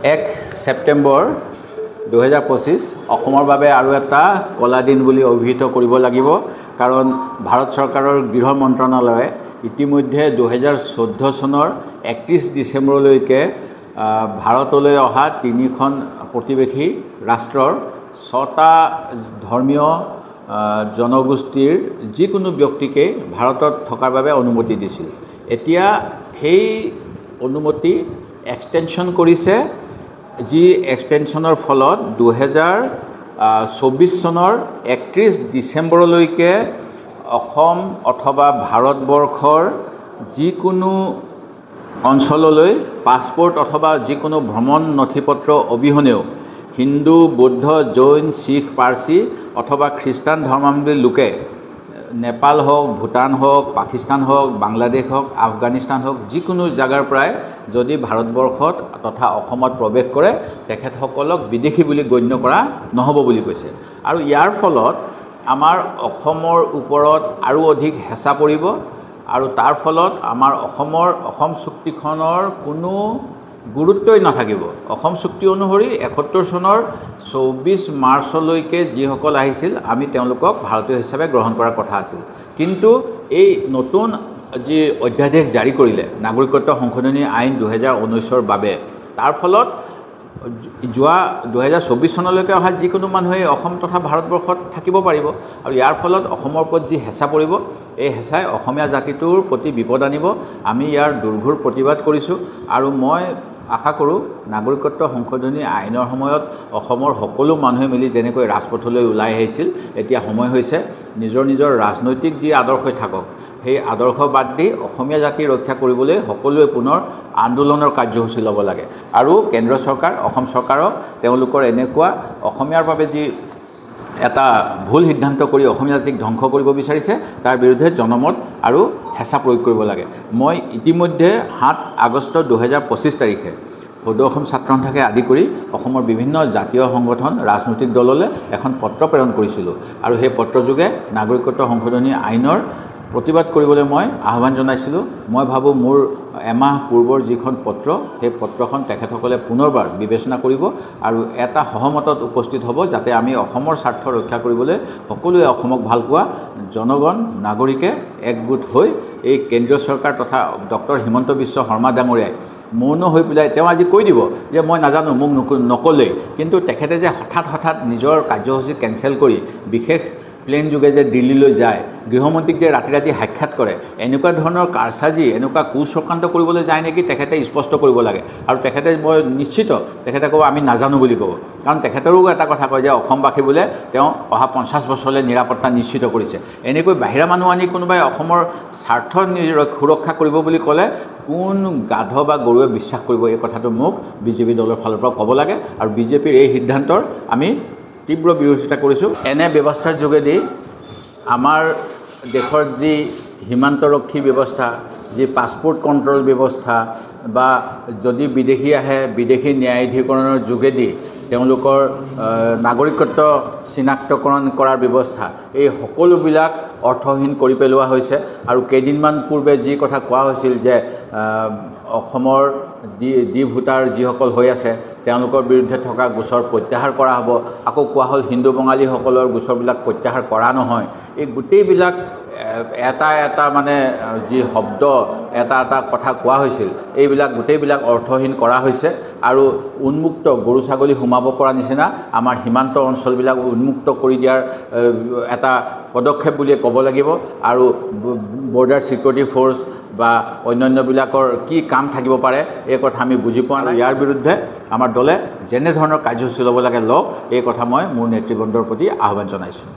1 ছেপ্টেম্বৰ 2025 অসমৰ বাবে আৰু এটা কলা দিন বুলি অভিহিত কৰিব লাগিব কাৰণ ভাৰত চৰকাৰৰ গৃহ মন্ত্ৰণালয়ে ইতিমধ্যে 2014 চনৰ 31 ডিচেম্বৰলৈকে ভাৰতলৈ অহা 3খন প্ৰতিবেশী ৰাষ্ট্ৰৰ 6টা ধৰ্মীয় জনগোষ্ঠীৰ যিকোনো ব্যক্তিকে ভাৰতত থকাৰ বাবে অনুমতি দিছিল। এতিয়া সেই অনুমতি এক্সটেনশন কৰিছে, যি এক্সটেনশনৰ ফলত 2024 চনৰ 31 ডিচেম্বৰলৈকে অসম অথবা ভাৰতবৰ্ষৰ যিকোনো অঞ্চললৈ পাছপোৰ্ট অথবা যিকোনো ভ্ৰমণ নথিপত্ৰ অবিহনেও হিন্দু, বৌদ্ধ, জৈন, শিখ, পাৰ্চী অথবা খ্ৰীষ্টান ধৰ্মাৱলম্বী লোকে নেপাল হওক, ভূটান হওক, পাকিস্তান হওক, বাংলাদেশ হওক, আফগানিস্তান হওক, যিকোনো জাগাৰ পৰাই যদি ভাৰতবৰ্ষত তথা অসমত প্ৰৱেশ কৰে তেখেতসকলক বিদেশী বুলি গণ্য কৰা নহ'ব বুলি কৈছে। আৰু ইয়াৰ ফলত আমাৰ অসমৰ ওপৰত আৰু অধিক হেঁচা পৰিব আৰু তাৰ ফলত আমাৰ অসম চুক্তিখনৰ কোনো গুৰুত্বই নাথাকিব। অসম চুক্তি অনুসৰি 71 চনৰ 24 মাৰ্চলৈকে যিসকল আহিছিল আমি তেওঁলোকক ভাৰতীয় হিচাপে গ্ৰহণ কৰাৰ কথা আছিল, কিন্তু এই নতুন যি অধ্যাদেশ জাৰি কৰিলে নাগৰিকত্ব সংশোধনী আইন 2019ৰ বাবে, তাৰ ফলত যোৱা 2024 চনলৈকে অহা যিকোনো মানুহে অসম তথা ভাৰতবৰ্ষত থাকিব পাৰিব আৰু ইয়াৰ ফলত অসমৰ ওপৰত যি হেঁচা পৰিব, এই হেঁচাই অসমীয়া জাতিটোৰ প্ৰতি বিপদ আনিব। আমি ইয়াৰ দুৰ্ঘোৰ প্ৰতিবাদ কৰিছোঁ আৰু মই আশা কৰোঁ নাগৰিকত্ব সংশোধনী আইনৰ সময়ত অসমৰ সকলো মানুহে মিলি যেনেকৈ ৰাজপথলৈ ওলাই আহিছিল, এতিয়া সময় হৈছে নিজৰ নিজৰ ৰাজনৈতিক যি আদৰ্শই থাকক সেই আদৰ্শ বাদ দি অসমীয়া জাতি ৰক্ষা কৰিবলৈ সকলোৱে পুনৰ আন্দোলনৰ কাৰ্যসূচী ল'ব লাগে। আৰু কেন্দ্ৰ চৰকাৰ, অসম চৰকাৰক তেওঁলোকৰ এনেকুৱা অসমীয়াৰ বাবে যি এটা ভুল সিদ্ধান্ত কৰি অসমীয়া জাতিক ধ্বংস কৰিব বিচাৰিছে তাৰ বিৰুদ্ধে জনমত আৰু হেঁচা প্ৰয়োগ কৰিব লাগে। মই ইতিমধ্যে 7 আগষ্ট 2025 তাৰিখে সদৌ অসম ছাত্ৰ সন্থাকে আদি কৰি অসমৰ বিভিন্ন জাতীয় সংগঠন, ৰাজনৈতিক দললৈ এখন পত্ৰ প্ৰেৰণ কৰিছিলোঁ আৰু সেই পত্ৰযোগে নাগৰিকত্ব সংশোধনী আইনৰ প্ৰতিবাদ কৰিবলৈ মই আহ্বান জনাইছিলোঁ। মই ভাবোঁ মোৰ এমাহ পূৰ্বৰ যিখন পত্ৰ, সেই পত্ৰখন তেখেতসকলে পুনৰবাৰ বিবেচনা কৰিব আৰু এটা সহমতত উপস্থিত হ'ব যাতে আমি অসমৰ স্বাৰ্থ ৰক্ষা কৰিবলৈ সকলোৱে অসমক ভাল পোৱা জনগণ, নাগৰিকে একগোট হৈ এই কেন্দ্ৰীয় চৰকাৰ তথা ডক্টৰ হিমন্ত বিশ্ব শৰ্মা ডাঙৰীয়াই মৌন হৈ পেলাই তেওঁ আজি কৈ দিব যে মই নাজানো, মোক নক'লেই, কিন্তু তেখেতে যে হঠাৎ নিজৰ কাৰ্যসূচী কেঞ্চেল কৰি বিশেষ প্লেন যোগে যে দিল্লীলৈ যায়, গৃহমন্ত্ৰীক যে ৰাতি ৰাতি সাক্ষাৎ কৰে, এনেকুৱা ধৰণৰ কাৰচাজি, এনেকুৱা কুচক্ৰান্ত কৰিবলৈ যায় নেকি তেখেতে স্পষ্ট কৰিব লাগে। আৰু তেখেতে, মই নিশ্চিত তেখেতে ক'ব আমি নাজানো বুলি ক'ব, কাৰণ তেখেতৰো এটা কথা কয় যে অসমবাসী বোলে তেওঁ অহা 50 বছৰলৈ নিৰাপত্তা নিশ্চিত কৰিছে। এনেকৈ বাহিৰা মানুহ আনি কোনোবাই অসমৰ স্বাৰ্থ সুৰক্ষা কৰিব বুলি ক'লে কোন গাধ বা গৰুৱে বিশ্বাস কৰিব? এই কথাটো মোক বিজেপি দলৰ ফালৰ পৰা ক'ব লাগে আৰু বিজেপিৰ এই সিদ্ধান্তৰ আমি তীব্ৰ বিৰোধিতা কৰিছোঁ। এনে ব্যৱস্থাৰ যোগেদি আমাৰ দেশৰ যি সীমান্তৰক্ষী ব্যৱস্থা, যি পাছপোৰ্ট কণ্ট্ৰল ব্যৱস্থা বা যদি বিদেশী আহে বিদেশী ন্যায়াধীকৰণৰ যোগেদি তেওঁলোকৰ নাগৰিকত্ব চিনাক্তকৰণ কৰাৰ ব্যৱস্থা, এই সকলোবিলাক অৰ্থহীন কৰি পেলোৱা হৈছে। আৰু কেইদিনমান পূৰ্বে যি কথা কোৱা হৈছিল যে অসমৰ ডি ভোটাৰ যিসকল হৈ আছে তেওঁলোকৰ বিৰুদ্ধে থকা গোচৰ প্ৰত্যাহাৰ কৰা হ'ব, আকৌ কোৱা হ'ল হিন্দু বঙালীসকলৰ গোচৰবিলাক প্ৰত্যাহাৰ কৰা নহয়। এই গোটেইবিলাক এটা মানে যি শব্দ, এটা কথা কোৱা হৈছিল, এইবিলাক গোটেইবিলাক অৰ্থহীন কৰা হৈছে আৰু উন্মুক্ত গৰু ছাগলী সোমাব পৰা নিচিনা আমাৰ সীমান্ত অঞ্চলবিলাক উন্মুক্ত কৰি দিয়াৰ এটা পদক্ষেপ বুলিয়ে ক'ব লাগিব। আৰু বৰ্ডাৰ ছিকিউৰিটি ফ'ৰ্চ বা অন্যান্যবিলাকৰ কি কাম থাকিব পাৰে এই কথা আমি বুজি পোৱা নাই। ইয়াৰ বিৰুদ্ধে আমাৰ দলে যেনেধৰণৰ কাৰ্যসূচী ল'ব লাগে লওক, এই কথা মই মোৰ নেতৃবৃন্দৰ প্ৰতি আহ্বান জনাইছোঁ।